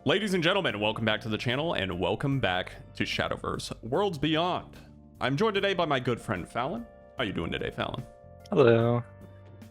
Ladies and gentlemen, welcome back to the channel and welcome back to Shadowverse Worlds Beyond. I'm joined today by my good friend Fallon. How you doing today, Fallon? Hello.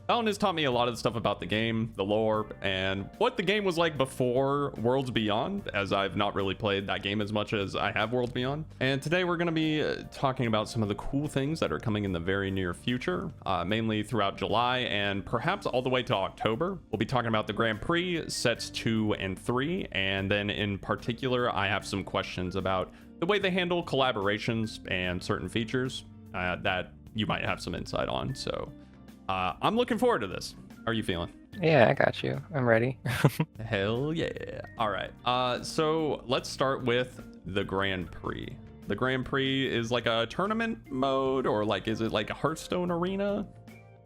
Fallon has taught me a lot of stuff about the game, the lore, and what the game was like before Worlds Beyond, as I've not really played that game as much as I have Worlds Beyond. And today we're going to be talking about some of the cool things that are coming in the very near future, mainly throughout July and perhaps all the way to October. We'll be talking about the Grand Prix, sets 2 and 3, and then in particular, I have some questions about the way they handle collaborations and certain features that you might have some insight on. So I'm looking forward to this. How are you feeling? Yeah, I got you. I'm ready. Hell yeah. All right. So let's start with the Grand Prix. The Grand Prix is like a tournament mode, or like, is it like a Hearthstone arena?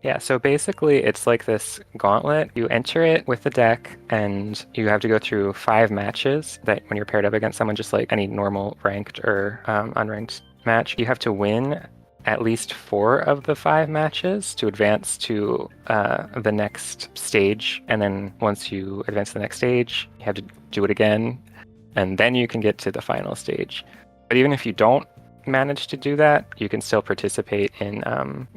Yeah, so basically it's like this gauntlet. You enter it with the deck and you have to go through 5 matches that when you're paired up against someone, just like any normal ranked or unranked match, you have to win at least 4 of the 5 matches to advance to the next stage. And then once you advance to the next stage, you have to do it again, and then you can get to the final stage. But even if you don't manage to do that, you can still participate in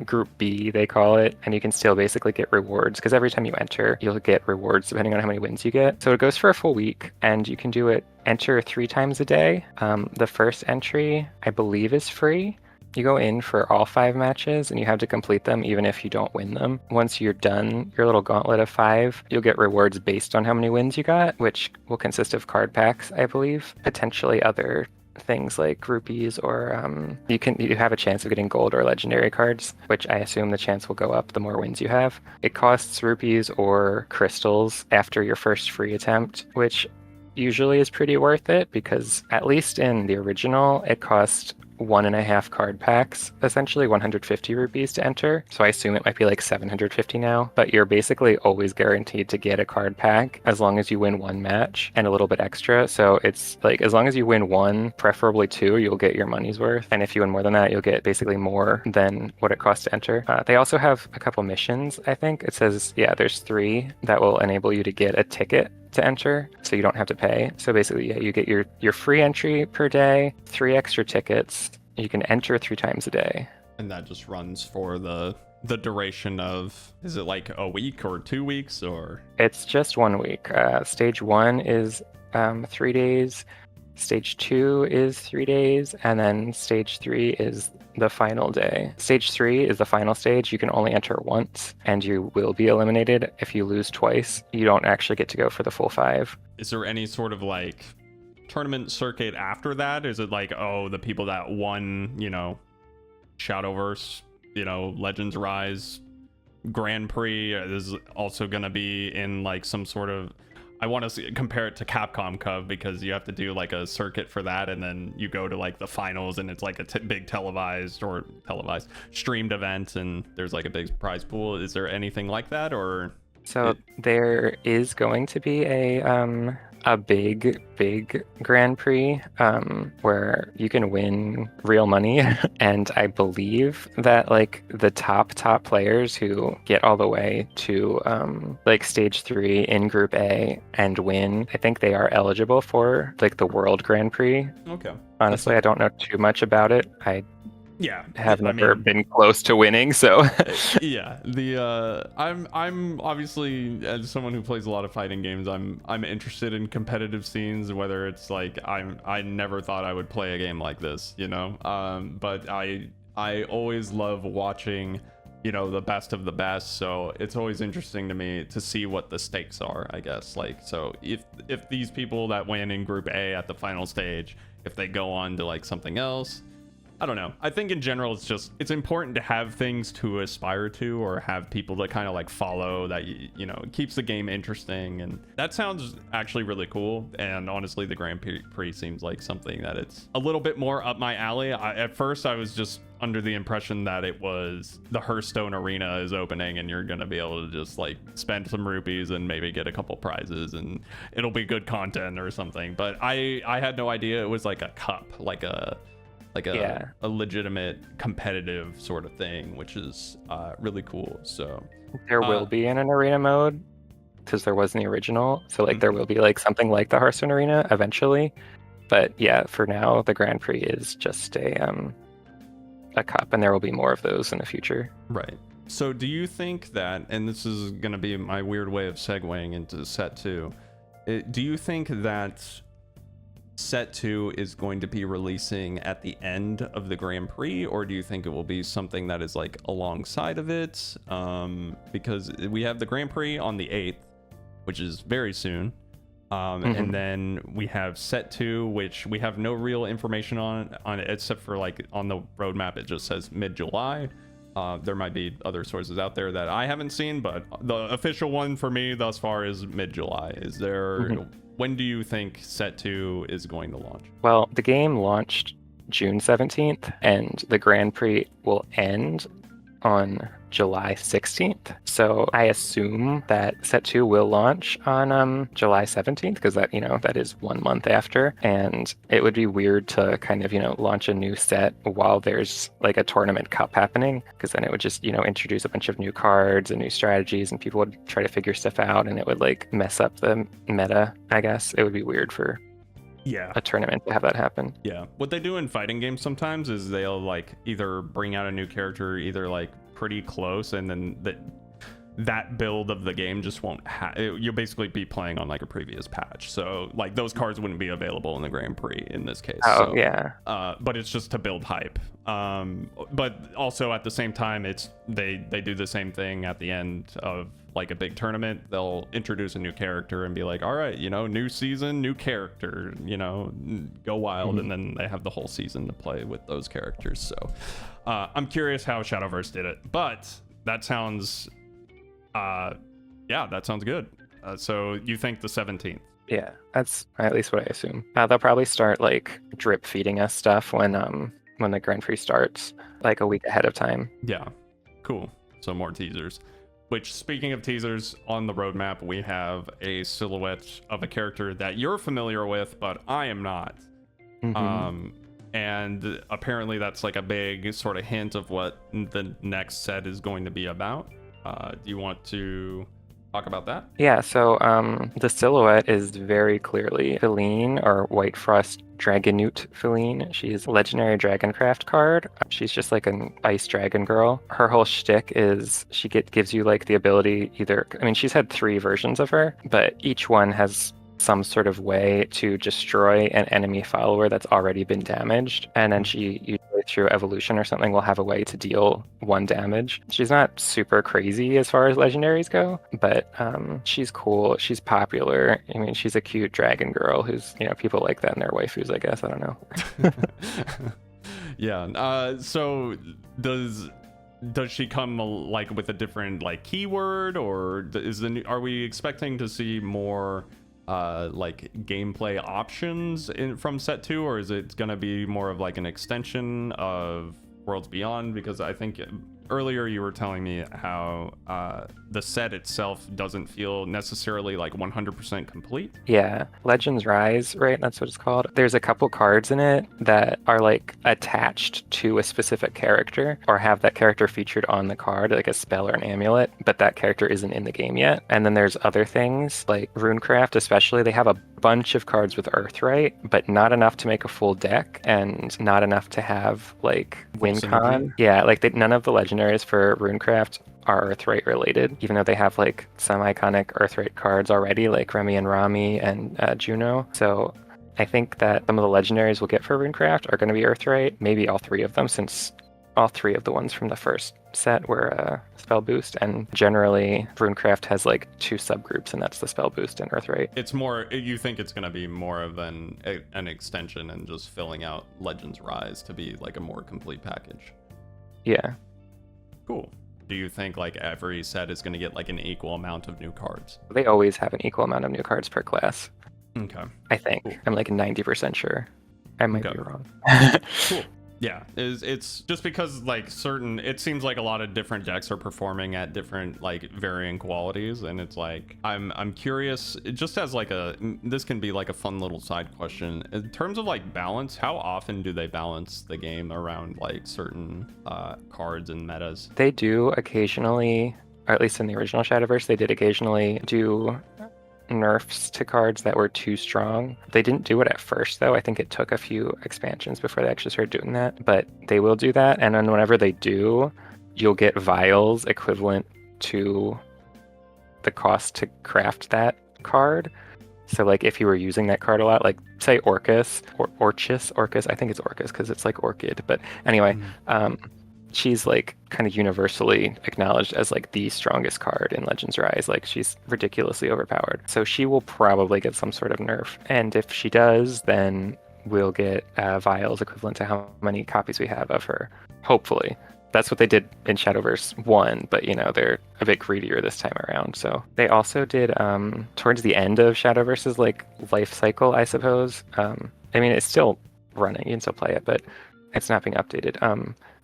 Group B, they call it, and you can still basically get rewards, because every time you enter, you'll get rewards depending on how many wins you get. So it goes for a full week, and you can do it, enter 3 times a day. The first entry, I believe, is free. You go in for all 5 matches and you have to complete them even if you don't win them. Once you're done your little gauntlet of 5, you'll get rewards based on how many wins you got, which will consist of card packs, I believe, potentially other things like rupees, or you have a chance of getting gold or legendary cards, which I assume the chance will go up the more wins you have. It costs rupees or crystals after your first free attempt, which usually is pretty worth it, because at least in the original, it cost 1.5 card packs, essentially 150 rupees to enter. So I assume it might be like 750 now, but you're basically always guaranteed to get a card pack as long as you win 1 match and a little bit extra. So it's like, as long as you win 1, preferably 2, you'll get your money's worth. And if you win more than that, you'll get basically more than what it costs to enter. They also have a couple missions, I think. It says, yeah, there's 3 that will enable you to get a ticket to enter, so you don't have to pay. So basically, yeah, you get your free entry per day, 3 extra tickets. You can enter 3 times a day. And that just runs for the duration of, is it like a week or 2 weeks, or? It's just 1 week. Stage 1 is 3 days. Stage 2 is 3 days, and then stage 3 is the final day. Stage 3 is the final stage. You can only enter once, and you will be eliminated if you lose twice. You don't actually get to go for the full 5. Is there any sort of like tournament circuit after that? Is it like, oh, the people that won, Shadowverse, Legends Rise Grand Prix is also going to be in like some sort of, I want to compare it to Capcom Cup, because you have to do like a circuit for that, and then you go to like the finals, and it's like a big televised streamed event, and there's like a big prize pool. Is there anything like that, or? So there is going to be a big Grand Prix where you can win real money. And I believe that like the top players who get all the way to like stage 3 in Group A and win, I think they are eligible for like the World Grand Prix. Okay. Honestly, I don't know too much about it. I have never been close to winning, so yeah, I'm obviously, as someone who plays a lot of fighting games, I'm interested in competitive scenes, whether it's like I never thought I would play a game like this, but I always love watching the best of the best, so it's always interesting to me to see what the stakes are, I guess. Like, so if these people that win in Group A at the final stage, if they go on to like something else, I don't know. I think in general, it's important to have things to aspire to, or have people to kind of like follow, that, it keeps the game interesting. And that sounds actually really cool. And honestly, the Grand Prix seems like something that it's a little bit more up my alley. At first, I was just under the impression that it was the Hearthstone arena is opening, and you're going to be able to just like spend some rupees and maybe get a couple prizes, and it'll be good content or something. But I had no idea it was like a cup, like a legitimate competitive sort of thing, which is really cool. So there will be in an arena mode. because there was in the original. So like there Mhm. will be like something like the Hearthstone Arena eventually. But yeah, for now the Grand Prix is just a cup, and there will be more of those in the future. Right. So do you think that, and this is going to be my weird way of segueing into set 2, do you think that set 2 is going to be releasing at the end of the Grand Prix, or do you think it will be something that is like alongside of it? Because we have the Grand Prix on the 8th, which is very soon. And then we have set 2, which we have no real information on it, except for like on the roadmap it just says mid-July. There might be other sources out there that I haven't seen, but the official one for me thus far is mid-July. Is there when do you think set 2 is going to launch? Well, the game launched June 17th, and the Grand Prix will end on July 16th. So I assume that set 2 will launch on July 17th, because that, that is 1 month after. And it would be weird to kind of, launch a new set while there's like a tournament cup happening, because then it would just, introduce a bunch of new cards and new strategies, and people would try to figure stuff out, and it would like mess up the meta, I guess. It would be weird for a tournament to have that happen. Yeah. What they do in fighting games sometimes is they'll like either bring out a new character either like pretty close, and then that build of the game just won't you'll basically be playing on like a previous patch, so like those cards wouldn't be available in the Grand Prix in this case. But it's just to build hype. But also at the same time, it's they do the same thing at the end of like a big tournament. They'll introduce a new character and be like, all right, new season, new character, go wild. And then they have the whole season to play with those characters. So I'm curious how Shadowverse did it, but that sounds that sounds good. So you think the 17th? Yeah, that's at least what I assume. They'll probably start like drip feeding us stuff when the Grand Prix starts, like a week ahead of time. Yeah, cool. So more teasers. Which, speaking of teasers, on the roadmap we have a silhouette of a character that you're familiar with, but I am not. And apparently that's like a big sort of hint of what the next set is going to be about. Do you want to talk about that? Yeah, so the silhouette is very clearly Feline, or White Frost Dragonute Feline. She's a legendary Dragoncraft card. She's just like an ice dragon girl. Her whole shtick is she gives you like the ability she's had 3 versions of her, but each one has some sort of way to destroy an enemy follower that's already been damaged, and then she usually through evolution or something will have a way to deal 1 damage. She's not super crazy as far as legendaries go, but she's cool, she's popular. She's a cute dragon girl who's people like that in their waifus, I guess. I don't know. Yeah. So does she come like with a different like keyword, or are we expecting to see more like gameplay options from set 2, or is it going to be more of like an extension of Worlds Beyond? Because I think earlier you were telling me how the set itself doesn't feel necessarily like 100% complete. Yeah, Legends Rise, right? That's what it's called. There's a couple cards in it that are like attached to a specific character, or have that character featured on the card, like a spell or an amulet, but that character isn't in the game yet. And then there's other things like Runecraft, especially. They have a bunch of cards with Earthright, but not enough to make a full deck, and not enough to have like WinCon. Yeah, like none of the legendaries for Runecraft are Earthright related, even though they have like some iconic Earthright cards already, like Remy and Rami and Juno. So I think that some of the legendaries we'll get for Runecraft are going to be Earthright, maybe all 3 of them, since all 3 of the ones from the first set were spell boost, and generally Runecraft has like 2 subgroups, and that's the spell boost and Earthright. It's more, you think it's going to be more of an extension and just filling out Legends Rise to be like a more complete package? Yeah. Cool. Do you think like every set is going to get like an equal amount of new cards? They always have an equal amount of new cards per class. Okay. I think. Cool. I'm like 90% sure. I might be wrong. Cool. Yeah, it's just because like it seems like a lot of different decks are performing at different like varying qualities, and it's like I'm curious, just as like this can be like a fun little side question in terms of like balance. How often do they balance the game around like certain cards and metas? They do occasionally or at least in the original Shadowverse, they did occasionally do nerfs to cards that were too strong. They didn't do it at first, though. I think it took a few expansions before they actually started doing that. But they will do that, and then whenever they do, you'll get vials equivalent to the cost to craft that card. So like if you were using that card a lot, like say Orcus or Orcus, I think it's Orcus because it's like orchid. But anyway, she's like kind of universally acknowledged as like the strongest card in Legends Rise. Like she's ridiculously overpowered. So she will probably get some sort of nerf. And if she does, then we'll get vials equivalent to how many copies we have of her. Hopefully. That's what they did in Shadowverse 1, but they're a bit greedier this time around. So they also did towards the end of Shadowverse's like life cycle, I suppose. I mean, it's still running, you can still play it, but it's not being updated.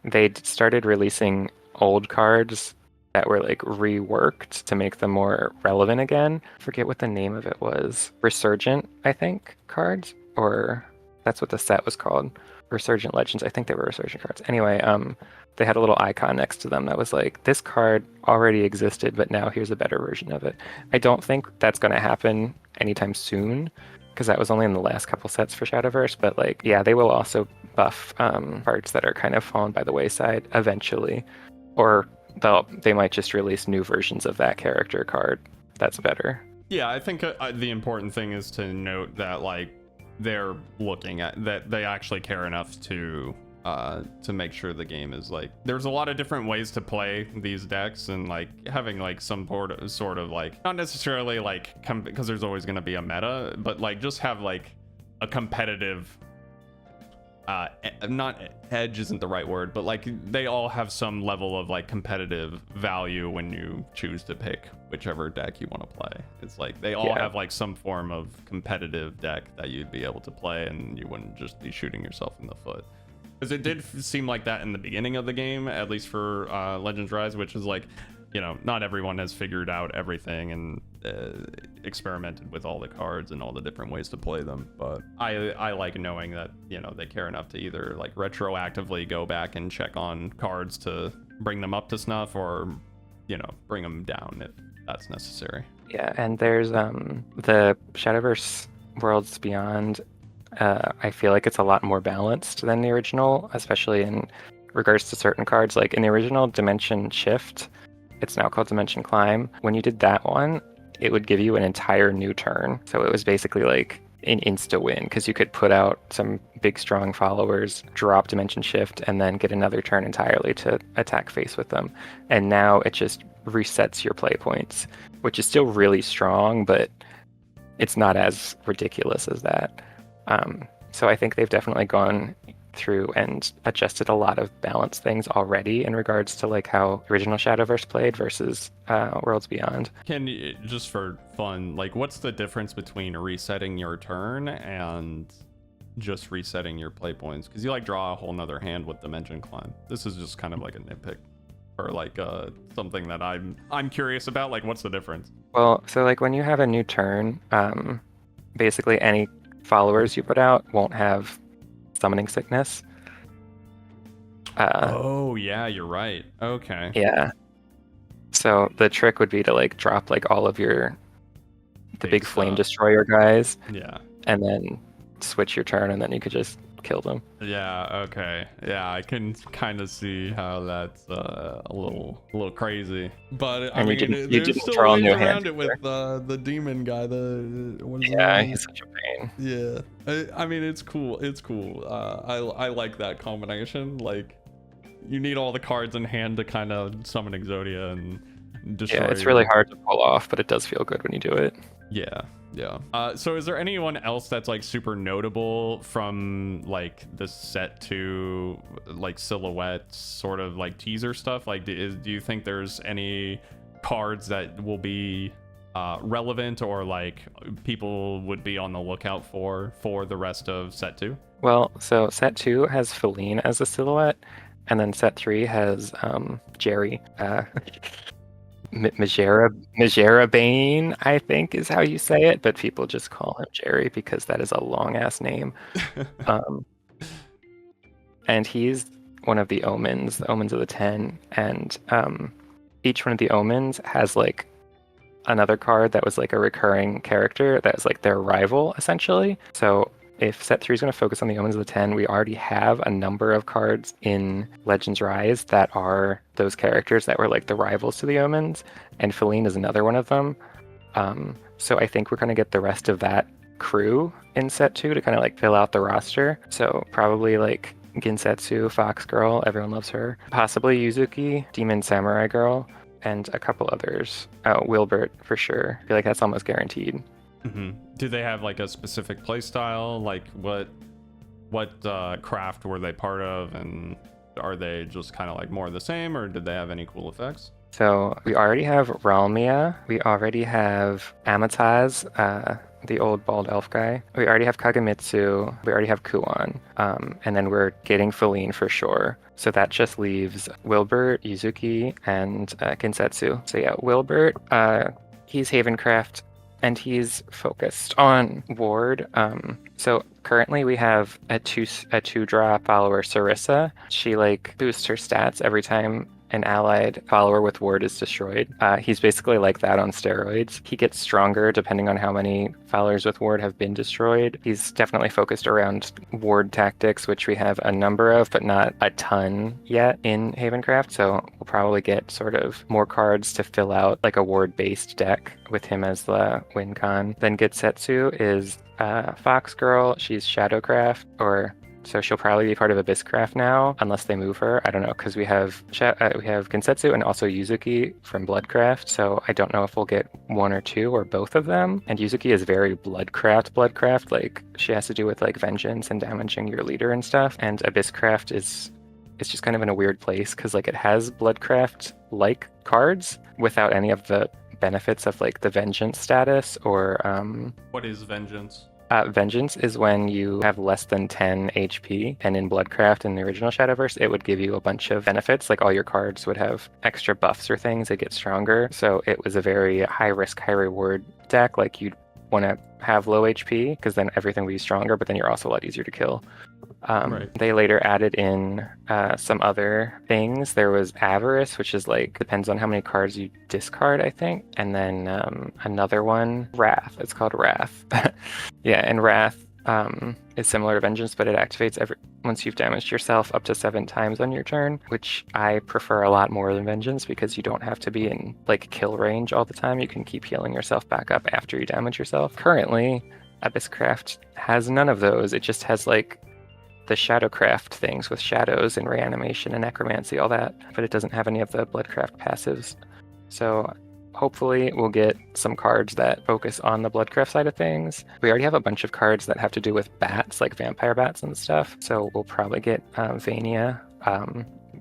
They started releasing old cards that were like reworked to make them more relevant again. Forget what the name of it was. Resurgent, I think, cards, or that's what the set was called. Resurgent Legends. I think they were Resurgent cards. Anyway, they had a little icon next to them that was like, this card already existed, but now here's a better version of it. I don't think that's going to happen anytime soon, because that was only in the last couple sets for Shadowverse. But like, yeah, they will also buff cards that are kind of fallen by the wayside eventually, or they might just release new versions of that character card that's better. Yeah, I think the important thing is to note that like they're looking at that, they actually care enough to make sure the game is like, there's a lot of different ways to play these decks, and like having like some sort of like, not necessarily like because there's always going to be a meta, but like just have like a competitive not edge isn't the right word, but like they all have some level of like competitive value when you choose to pick whichever deck you want to play. It's like they all have like some form of competitive deck that you'd be able to play, and you wouldn't just be shooting yourself in the foot. Because it did seem like that in the beginning of the game, at least for Legends Rise, which is like, not everyone has figured out everything and experimented with all the cards and all the different ways to play them. But I like knowing that, they care enough to either like retroactively go back and check on cards to bring them up to snuff, or, bring them down if that's necessary. Yeah, and there's the Shadowverse Worlds Beyond. I feel like it's a lot more balanced than the original, especially in regards to certain cards. Like in the original Dimension Shift, it's now called Dimension Climb. When you did that one, it would give you an entire new turn. So it was basically like an insta-win, because you could put out some big, strong followers, drop Dimension Shift, and then get another turn entirely to attack face with them. And now it just resets your play points, which is still really strong, but it's not as ridiculous as that. So I think they've definitely gone through and adjusted a lot of balance things already in regards to like how original Shadowverse played versus Worlds Beyond. Can you, just for fun, like what's the difference between resetting your turn and just resetting your play points? Because you like draw a whole nother hand with Dimension Climb. This is just kind of like a nitpick, or like something that I'm curious about. Like, what's the difference? Well, so like when you have a new turn, basically any followers you put out won't have Summoning Sickness. Oh yeah, you're right. Okay. Yeah. So the trick would be to like drop like all of the big Flame Destroyer guys. Yeah. And then switch your turn, and then you could just kill them. Yeah. Okay. Yeah, I can kind of see how that's a little crazy, but I mean, there's still ways around it with the demon guy. He's such a pain. Yeah. I mean, it's cool. It's cool. I like that combination. Like, you need all the cards in hand to kind of summon Exodia and destroy. Yeah, it's really hard to pull off, but it does feel good when you do it. Yeah. So is there anyone else that's like super notable from like the set to like silhouette sort of like teaser stuff? Like, do you think there's any cards that will be relevant, or like people would be on the lookout for the rest of set 2? Well, so set 2 has Feline as a silhouette, and then set 3 has Jerry. Majera Bane, I think is how you say it, but people just call him Jerry because that is a long ass name. And he's one of the omens of the 10, and each one of the omens has like another card that was like a recurring character that was like their rival essentially. So if set 3 is going to focus on the omens of the 10, we already have a number of cards in Legends Rise that are those characters that were like the rivals to the omens, and Feline is another one of them. So I think we're going to get the rest of that crew in set 2 to kind of like fill out the roster. So probably like Ginsetsu, Fox Girl, everyone loves her. Possibly Yuzuki, Demon Samurai Girl, and a couple others. Wilbert for sure. I feel like that's almost guaranteed. Do they have like a specific play style? Like what craft were they part of, and are they just kind of like more of the same, or did they have any cool effects? So we already have Ralmia. We already have Amataz, the old bald elf guy. We already have Kagamitsu. We already have Kuon. And then we're getting Feline for sure. So that just leaves Wilbert, Yuzuki, and Kinsetsu. So yeah, Wilbert, he's Havencraft, and he's focused on Ward. So currently we have a two draw follower, Sarissa. She like boosts her stats every time an allied follower with Ward is destroyed. He's basically like that on steroids. He gets stronger depending on how many followers with Ward have been destroyed. He's definitely focused around Ward tactics, which we have a number of, but not a ton yet in Havencraft. So we'll probably get sort of more cards to fill out like a Ward-based deck with him as the win con. Then Getsetsu is Fox Girl. She's Shadowcraft, so she'll probably be part of Abysscraft now, unless they move her. I don't know, because we have Gensetsu and also Yuzuki from Bloodcraft, so I don't know if we'll get one or two or both of them. And Yuzuki is very Bloodcraft, like she has to do with like vengeance and damaging your leader and stuff. And Abysscraft it's just kind of in a weird place, because like it has Bloodcraft-like cards without any of the benefits of like the vengeance status or What is vengeance? Vengeance is when you have less than 10 HP, and in Bloodcraft in the original Shadowverse, it would give you a bunch of benefits, like all your cards would have extra buffs or things that get stronger. So it was a very high risk, high reward deck. Like you'd want to have low HP because then everything would be stronger, but then you're also a lot easier to kill. Right. They later added in some other things. There was Avarice, which is like depends on how many cards you discard, I think. And then another one, Wrath. It's called Wrath. Yeah, and Wrath is similar to Vengeance, but it activates once you've damaged yourself up to 7 times on your turn, which I prefer a lot more than Vengeance because you don't have to be in like kill range all the time. You can keep healing yourself back up after you damage yourself. Currently, Abysscraft has none of those. It just has like the Shadowcraft things with shadows and reanimation and necromancy, all that, but it doesn't have any of the Bloodcraft passives. So hopefully we'll get some cards that focus on the Bloodcraft side of things. We already have a bunch of cards that have to do with bats, like vampire bats and stuff. So we'll probably get Vania,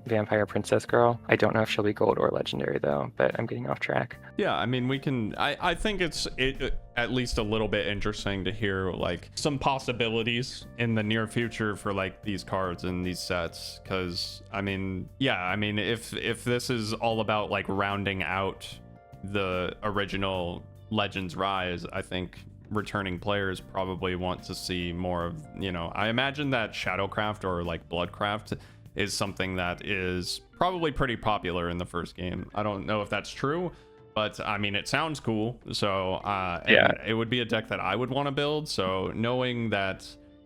Vampire Princess Girl. I don't know if she'll be gold or legendary though, but I'm getting off track. Yeah, I mean, we can. I think it's at least a little bit interesting to hear like some possibilities in the near future for like these cards and these sets, because I mean, yeah, I mean, if this is all about like rounding out the original Legends Rise, I think returning players probably want to see more of, I imagine that Shadowcraft or like Bloodcraft is something that is probably pretty popular in the first game. I don't know if that's true, but I mean, it sounds cool. So yeah, it would be a deck that I would want to build. So knowing that,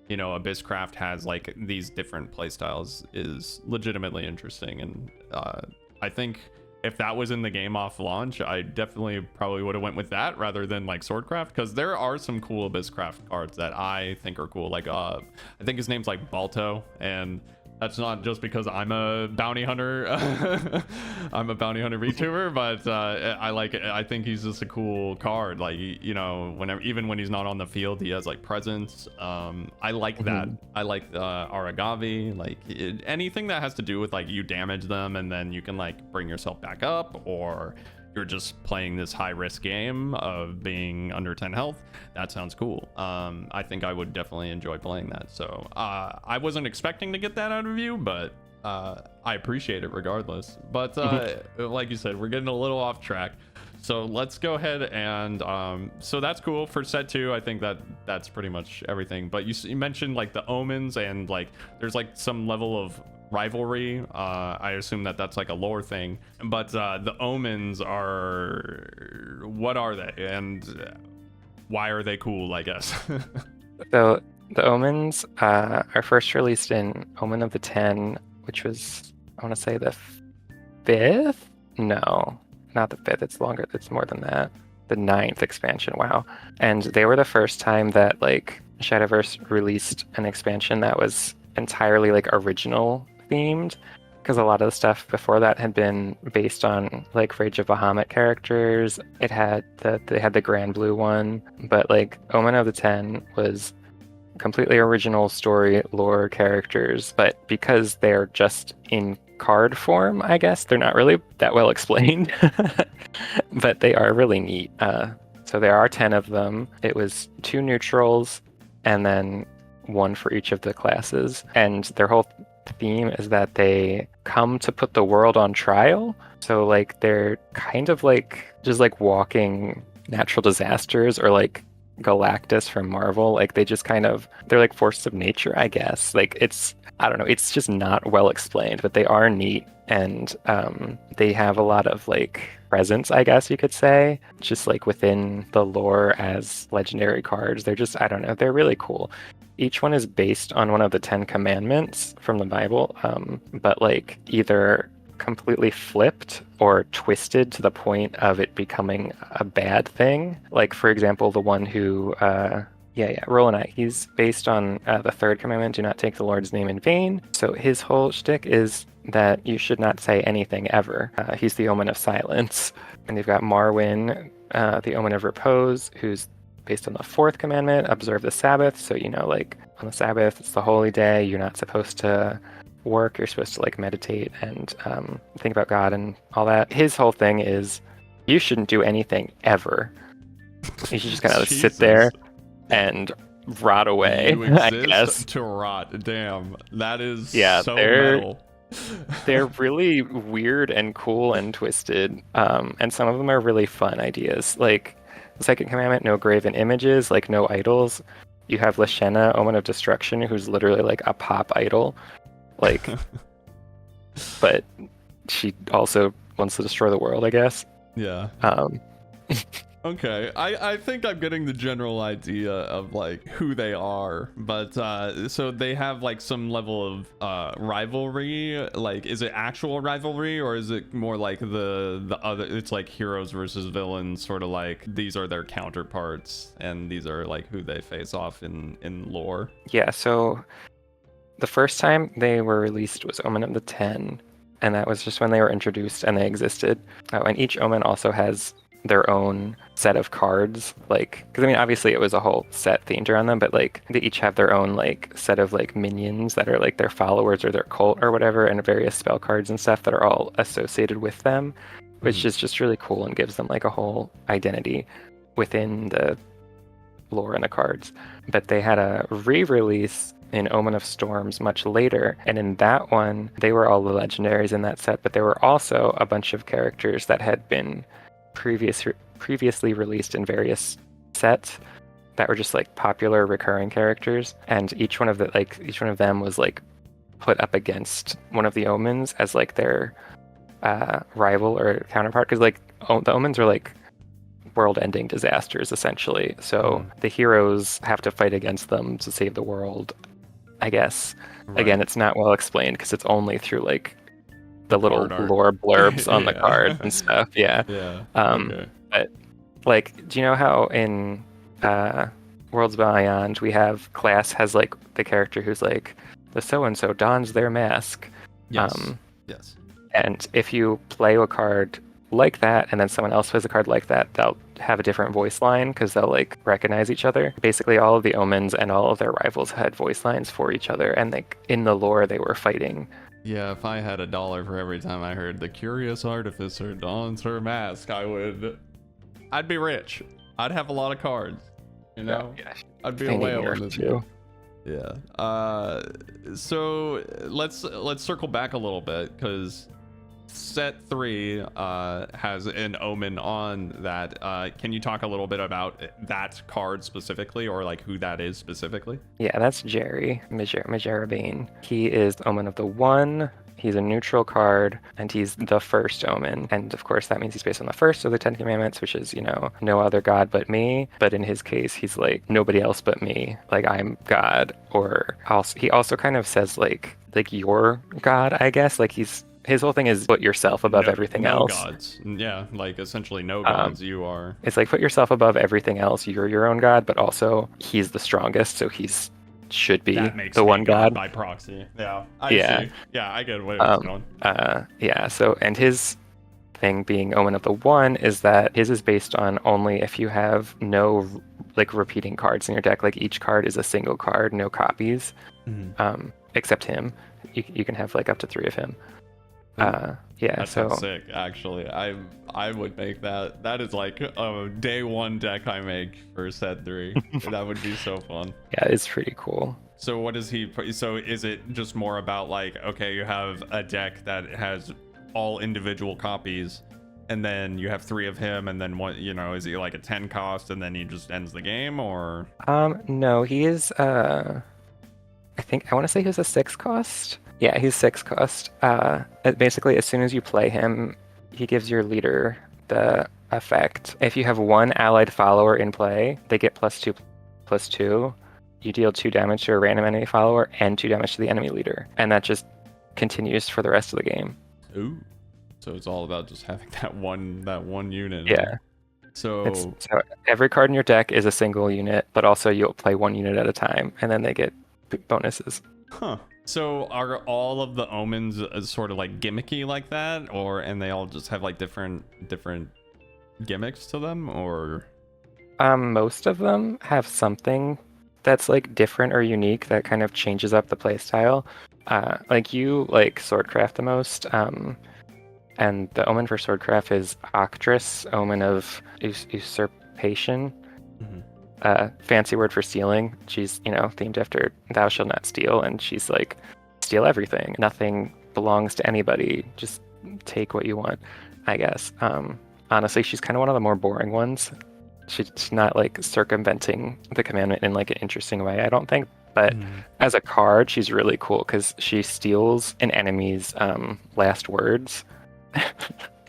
Abysscraft has like these different playstyles is legitimately interesting. And I think if that was in the game off launch, I definitely probably would have went with that rather than like Swordcraft, because there are some cool Abysscraft cards that I think are cool. Like I think his name's like Balto, and that's not just because I'm a bounty hunter. I'm a bounty hunter VTuber, but I like it. I think he's just a cool card. Like, whenever, even when he's not on the field, he has like presence. I like that. I like Aragavi. Like anything that has to do with like you damage them and then you can like bring yourself back up, or you're just playing this high risk game of being under 10 health. That sounds cool. I think I would definitely enjoy playing that. So I wasn't expecting to get that out of you, but I appreciate it regardless. But like you said, we're getting a little off track. So let's go ahead and so that's cool for set 2. I think that's pretty much everything. But you mentioned like the omens, and like there's like some level of rivalry. I assume that that's like a lore thing, but the omens are, what are they, and why are they cool, I guess? So the Omens are first released in Omen of the Ten, which was, I want to say, the fifth? No, not the fifth. It's longer. It's more than that. The ninth expansion. Wow. And they were the first time that like Shadowverse released an expansion that was entirely like original themed, because a lot of the stuff before that had been based on like Rage of Bahamut characters. They had the Grand Blue one, but like Omen of the Ten was completely original story, lore, characters, but because they're just in card form, I guess they're not really that well explained, but they are really neat. So there are 10 of them. It was 2 neutrals and then 1 for each of the classes, and their whole theme is that they come to put the world on trial. So like they're kind of like just like walking natural disasters, or like Galactus from Marvel. Like they just kind of, they're like forces of nature, I guess. Like it's, I don't know, it's just not well explained, but they are neat, and they have a lot of like presence, I guess you could say, just like within the lore as legendary cards. They're just, I don't know, they're really cool. Each one is based on one of the 10 commandments from the Bible, but like either completely flipped or twisted to the point of it becoming a bad thing. Like, for example, the one who, Rolanite, he's based on the third commandment, do not take the Lord's name in vain. So his whole shtick is that you should not say anything ever. He's the omen of silence. And you've got Marwyn, the omen of repose, who's based on the fourth commandment, observe the Sabbath. So, you know, like on the Sabbath, it's the holy day. You're not supposed to work. You're supposed to like meditate and think about God and all that. His whole thing is you shouldn't do anything ever. You should just kind of sit there and rot away. You I guess. exist to rot. Damn, that is so they're metal. they're really weird and cool and twisted, and some of them are really fun ideas. Like the second commandment, no graven images, like no idols. You have Lashena, Omen of Destruction, who's literally like a pop idol. Like, but she also wants to destroy the world, I guess. Yeah. Okay, I think I'm getting the general idea of like who they are, but so they have like some level of rivalry. Like, is it actual rivalry, or is it more like the other, it's like heroes versus villains, sort of like these are their counterparts and these are like who they face off in lore? Yeah, so the first time they were released was Omen of the Ten, and that was just when they were introduced and they existed. And each Omen also has their own set of cards, like, because I mean obviously it was a whole set themed around them, but like they each have their own like set of like minions that are like their followers or their cult or whatever, and various spell cards and stuff that are all associated with them, which is just really cool and gives them like a whole identity within the lore and the cards. But they had a re-release in Omen of Storms much later, and in that one they were all the legendaries in that set, but there were also a bunch of characters that had been previously released in various sets that were just like popular recurring characters, and each one of them was like put up against one of the omens as like their rival or counterpart, because like the omens are like world-ending disasters essentially, so the heroes have to fight against them to save the world, I guess. Right. Again, it's not well explained because it's only through like the little lore blurbs on the cards and stuff. Yeah. Okay. But like, do you know how in Worlds Beyond we have class has like the character who's like the so-and-so dons their mask? Yes. And if you play a card like that and then someone else plays a card like that, they'll have a different voice line because they'll like recognize each other. Basically all of the omens and all of their rivals had voice lines for each other, and like in the lore they were fighting. Yeah, if I had $1 for every time I heard the curious artificer dons her mask, I'd be rich. I'd have a lot of cards, you know? Yeah. I'd be a whale in this game. Yeah. So let's circle back a little bit, because set 3 has an omen on that. Can you talk a little bit about that card specifically, or like who that is specifically? Yeah, that's Jerry Majerabane. He is the Omen of the One. He's a neutral card, and he's the first Omen. And of course, that means he's based on the first of the Ten Commandments, which is, no other God but me. But in his case, he's like, nobody else but me. Like, I'm God. Or also, he also kind of says, like you're God, I guess. Like, his whole thing is put yourself above everything no else. gods. Yeah, like essentially no gods. You are. It's like put yourself above everything else. You're your own God, but also he's the strongest, so he's should be That makes the me one God. by proxy. Yeah, I Yeah. see. Yeah, I get where it's going. Yeah. So, and his thing being Omen of the One is that his is based on only if you have no like repeating cards in your deck. Like each card is a single card, no copies, except him. You can have like up to 3 of him. Yeah, that sounds sick. Actually, I would make that. That is like a day 1 deck I make for set 3. That would be so fun. Yeah, it's pretty cool. So what does he? So is it just more about like, okay, you have a deck that has all individual copies, and then you have 3 of him, and then what? Is he like a 10 cost, and then he just ends the game, or? No, he is. I want to say he's a 6 cost. Yeah, he's 6 cost. Basically, as soon as you play him, he gives your leader the effect. If you have 1 allied follower in play, they get +2/+2. You deal 2 damage to a random enemy follower and 2 damage to the enemy leader, and that just continues for the rest of the game. Ooh, so it's all about just having that one unit. Yeah. So every card in your deck is a single unit, but also you'll play 1 unit at a time, and then they get bonuses. Huh. So are all of the omens sort of like gimmicky like that, and they all just have like different gimmicks to them, or? Most of them have something that's like different or unique that kind of changes up the playstyle. Like you like Swordcraft the most, and the omen for Swordcraft is Octress, Omen of Usurpation. Fancy word for stealing. She's, themed after Thou Shalt Not Steal, and she's like, steal everything. Nothing belongs to anybody. Just take what you want, I guess. Honestly, she's kind of one of the more boring ones. She's not like circumventing the commandment in like an interesting way, I don't think. But as a card, she's really cool because she steals an enemy's last words.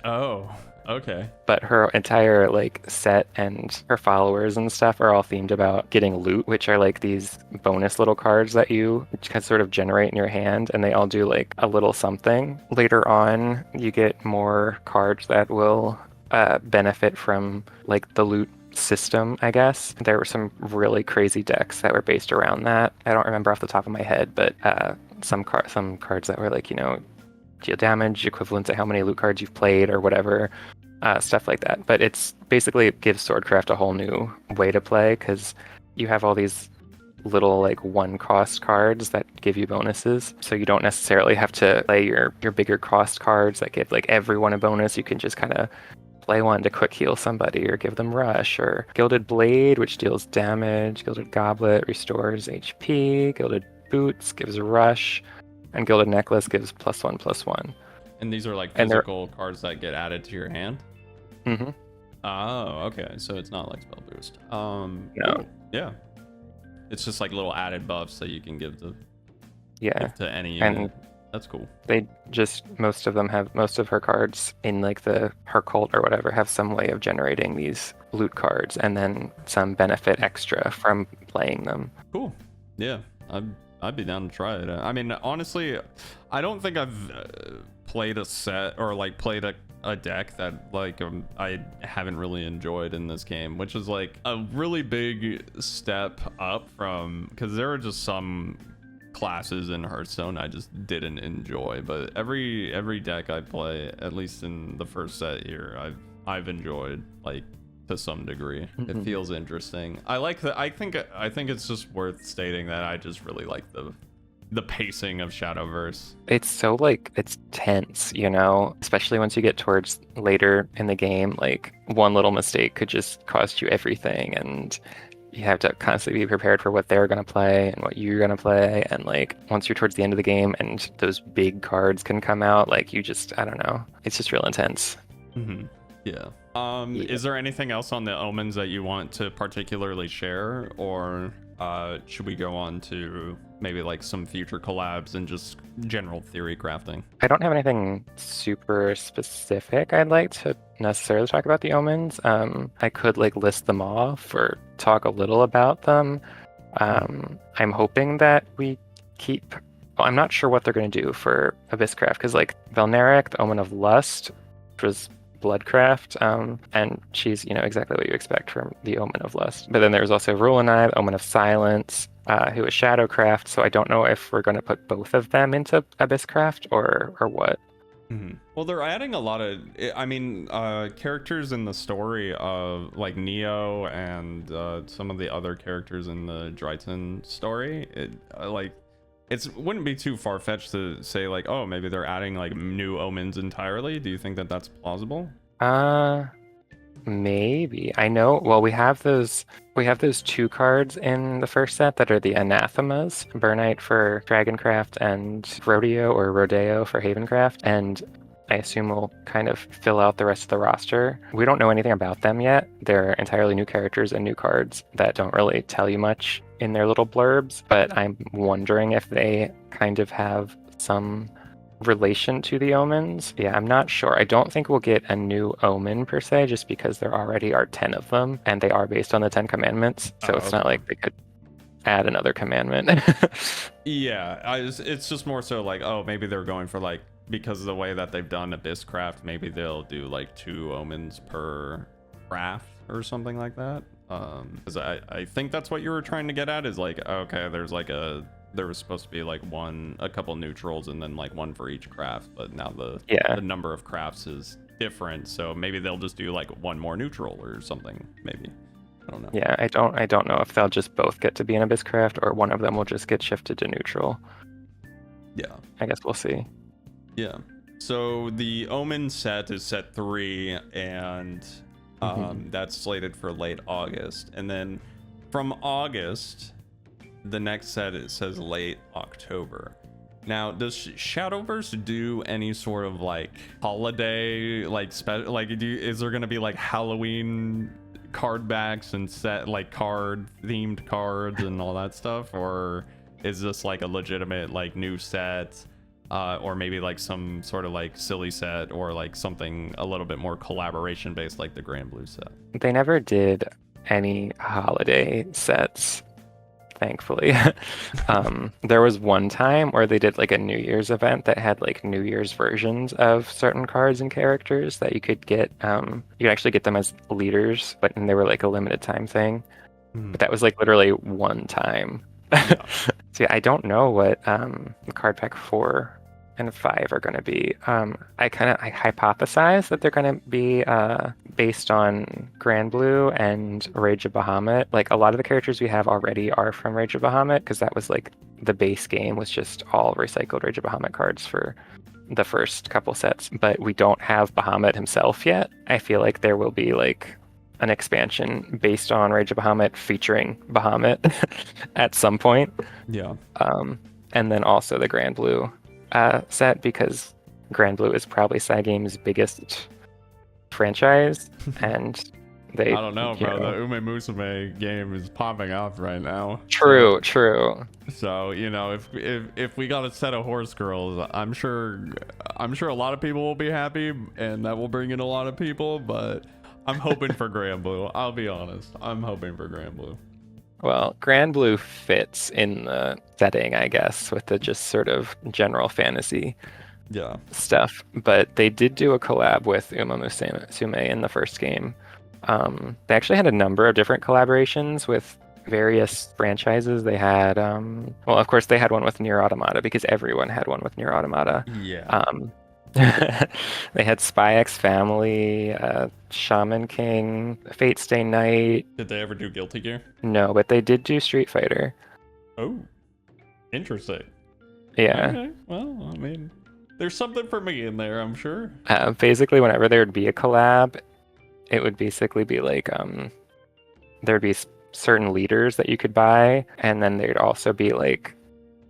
Oh. Okay. But her entire like set and her followers and stuff are all themed about getting loot, which are like these bonus little cards that you can sort of generate in your hand, and they all do like a little something. Later on, you get more cards that will benefit from like the loot system, I guess. There were some really crazy decks that were based around that. I don't remember off the top of my head, but some cards that were like, deal damage equivalent to how many loot cards you've played or whatever, stuff like that. But it gives Swordcraft a whole new way to play because you have all these little like 1 cost cards that give you bonuses. So you don't necessarily have to play your bigger cost cards that give like everyone a bonus. You can just kind of play one to quick heal somebody or give them rush, or Gilded Blade, which deals damage. Gilded Goblet restores HP. Gilded Boots gives a rush. And Gilded Necklace gives +1/+1. And these are like physical cards that get added to your hand? Mm-hmm. Oh, okay. So it's not like Spell Boost. No. Cool. Yeah. It's just like little added buffs that you can give to any unit. And that's cool. Most of her cards in like her cult or whatever have some way of generating these loot cards and then some benefit extra from playing them. Cool. Yeah. I'd be down to try it. I mean, honestly, I don't think I've played a set or like played a deck that like I haven't really enjoyed in this game, which is like a really big step up from, because there are just some classes in Hearthstone I just didn't enjoy, but every deck I play, at least in the first set here, I've enjoyed like to some degree. It feels interesting. I think it's just worth stating that I just really like the pacing of Shadowverse. It's so it's tense, especially once you get towards later in the game. Like one little mistake could just cost you everything, and you have to constantly be prepared for what they're going to play and what you're going to play. And like once you're towards the end of the game and those big cards can come out, like you just, I don't know. It's just real intense. Yeah. Yeah. Is there anything else on the omens that you want to particularly share, or should we go on to maybe like some future collabs and just general theory crafting? I don't have anything super specific I'd like to necessarily talk about the omens. I could like list them off or talk a little about them. I'm hoping that we keep. Well, I'm not sure what they're going to do for Abysscraft because like Velneric, the Omen of Lust, which was Bloodcraft, and she's exactly what you expect from the Omen of Lust. But then there's also Rulanai, the Omen of Silence, who is Shadowcraft. So I don't know if we're going to put both of them into Abysscraft or what. Well, they're adding a lot of, I mean, characters in the story of like Neo and some of the other characters in the Dryton story. It wouldn't be too far-fetched to say like, oh, maybe they're adding like new omens entirely. Do you think that that's plausible? Maybe. I know. Well, we have those 2 cards in the first set that are the Anathemas, Burnite for Dragoncraft and Rodeo for Havencraft, and I assume we'll kind of fill out the rest of the roster. We don't know anything about them yet. They're entirely new characters and new cards that don't really tell you much in their little blurbs, but I'm wondering if they kind of have some relation to the omens. Yeah, I'm not sure. I don't think we'll get a new omen per se, just because there already are 10 of them, and they are based on the 10 commandments, so it's not like they could add another commandment. Yeah, it's just more so like, oh, maybe they're going for like, because of the way that they've done Abysscraft, maybe they'll do like 2 omens per craft or something like that. Because I think that's what you were trying to get at, is like, okay, there was supposed to be like a couple neutrals and then like 1 for each craft, but now the number of crafts is different, so maybe they'll just do like 1 more neutral or something. Maybe, I don't know. Yeah, I don't know if they'll just both get to be an Abysscraft or one of them will just get shifted to neutral. Yeah, I guess we'll see. Yeah, so the omen set is set 3, and that's slated for late August, and then from August the next set, it says late October. Now, does Shadowverse do any sort of like holiday, like is there gonna be like Halloween card backs and set like card themed cards and all that stuff, or is this like a legitimate like new set, or maybe like some sort of like silly set, or like something a little bit more collaboration based like the Grand Blue set? They never did any holiday sets, thankfully. There was one time where they did like a New Year's event that had like New Year's versions of certain cards and characters that you could get. You could actually get them as leaders, but they were like a limited time thing. But that was like literally one time. So yeah, I don't know what the card pack 4 and 5 are going to be. I hypothesize that they're going to be based on Grand Blue and Rage of Bahamut. Like a lot of the characters we have already are from Rage of Bahamut, because that was like the base game was just all recycled Rage of Bahamut cards for the first couple sets. But we don't have Bahamut himself yet. I feel like there will be like an expansion based on Rage of Bahamut featuring Bahamut at some point. Yeah. And then also the Grand Blue set, because Grand Blue is probably Cygame's biggest franchise, and they, I don't know, bro. The Ume Musume game is popping off right now. True. So if we got a set of horse girls, I'm sure a lot of people will be happy, and that will bring in a lot of people. But I'm hoping for Grand Blue. I'll be honest. I'm hoping for Grand Blue. Well, Grand Blue fits in the setting, I guess, with the just sort of general fantasy stuff. But they did do a collab with Uma Musume in the first game. They actually had a number of different collaborations with various franchises. They had, well, of course, they had one with Nier Automata, because everyone had one with Nier Automata. Yeah. They had Spy X Family, Shaman King, Fate Stay Night. Did they ever do Guilty Gear? No, but they did do Street Fighter. Oh, interesting. Yeah. Okay. Well, I mean, there's something for me in there, I'm sure. Basically, whenever there would be a collab, it would basically be like there'd be certain leaders that you could buy, and then there'd also be like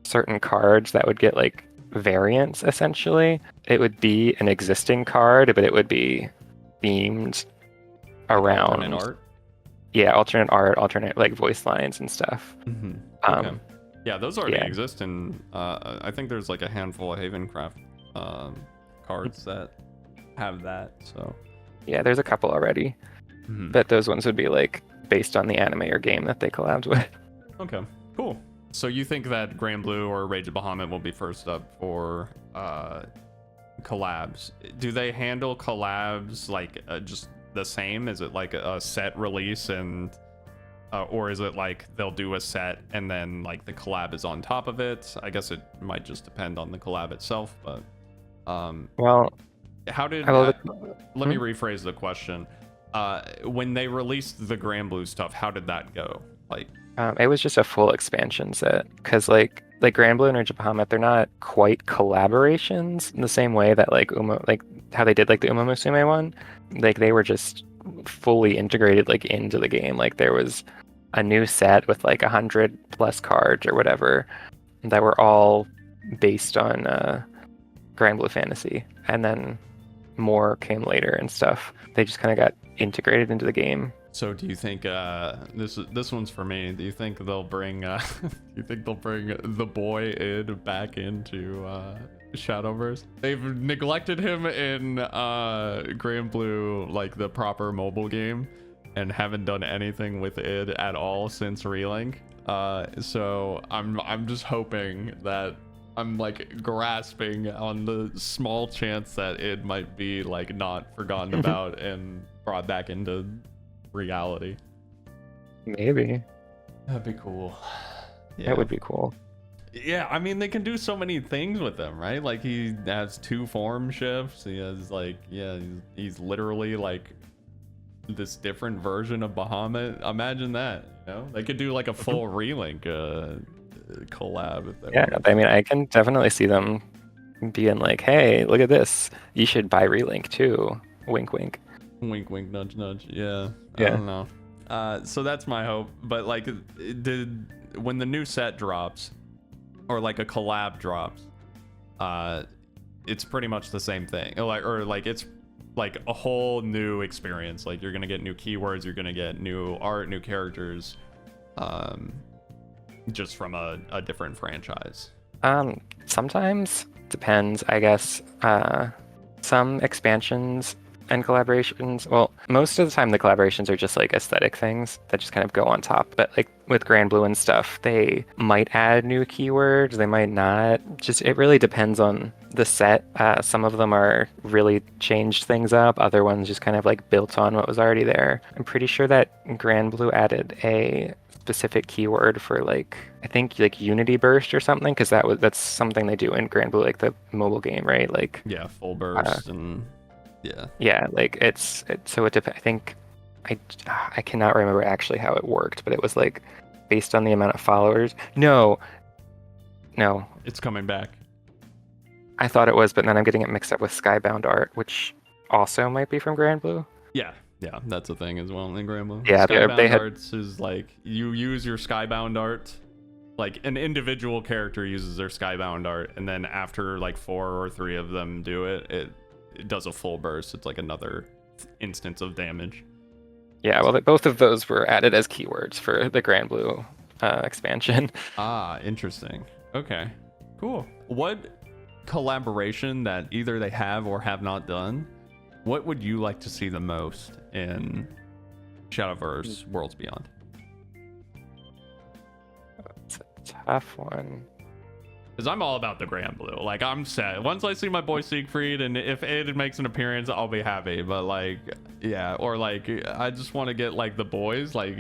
certain cards that would get like variants essentially. It would be an existing card, but it would be themed around alternate art. Yeah, alternate art, alternate like voice lines and stuff. Okay. Yeah, those already yeah. exist, and I think there's like a handful of Havencraft cards that have that. So Yeah, there's a couple already, but those ones would be like based on the anime or game that they collabed with. Okay, cool. So you think that Grand Blue or Rage of Bahamut will be first up for collabs? Do they handle collabs like just the same? Is it like a set release and or is it like they'll do a set and then like the collab is on top of it? I guess it might just depend on the collab itself, but well, how did let me rephrase the question. When they released the Grand Blue stuff, how did that go? Like it was just a full expansion set, because like Grand Blue and Rage of Bahamut, they're not quite collaborations in the same way that like like how they did like the Uma Musume one. Like they were just fully integrated like into the game. Like there was a new set with like 100+ cards or whatever that were all based on Grand Blue Fantasy, and then more came later and stuff. They just kind of got integrated into the game. So do you think this one's for me? Do you think they'll bring the boy Id back into Shadowverse? They've neglected him in Grand Blue, like the proper mobile game, and haven't done anything with Id at all since Relink. So I'm just hoping that I'm like grasping on the small chance that Id might be like not forgotten about and brought back into reality. Maybe. That'd be cool. Yeah. That would be cool. Yeah, I mean they can do so many things with them, right? Like he has 2 form shifts. He has like he's literally like this different version of Bahamut. Imagine that, you know? They could do like a full Relink collab if they I mean I can definitely see them being like, hey, look at this. You should buy Relink too. Wink wink. Wink wink nudge nudge. Yeah. I don't know. So that's my hope. But like when the new set drops or like a collab drops, it's pretty much the same thing. Like it's like a whole new experience. Like you're gonna get new keywords, you're gonna get new art, new characters, just from a different franchise. Sometimes depends, I guess. Some expansions and collaborations, well, most of the time the collaborations are just like aesthetic things that just kind of go on top. But like with Grand Blue and stuff, they might add new keywords, they might not. Just it really depends on the set. Some of them are really changed things up, other ones just kind of like built on what was already there. I'm pretty sure that Grand Blue added a specific keyword for like, I think like Unity Burst or something, because that's something they do in Grand Blue, like the mobile game, right? Like full burst and like I think I cannot remember actually how it worked, but it was like based on the amount of followers. No, it's coming back. I thought it was, but then I'm getting it mixed up with Skybound Art, which also might be from Grand Blue. Yeah, that's a thing as well in Grand Blue. Yeah, Skybound Arts is like you use your Skybound Art, like an individual character uses their Skybound Art, and then after like 4 or 3 of them do it, it does a full burst. It's like another instance of damage. Yeah, well, both of those were added as keywords for the Grand Blue expansion. Interesting. Okay, cool. What collaboration that either they have or have not done, what would you like to see the most in Shadowverse Worlds Beyond? It's a tough one. Because I'm all about the Grand Blue. Like, I'm set. Once I see my boy Siegfried, and if it makes an appearance, I'll be happy. But, like, yeah. Or, like, I just want to get, like, the boys. Like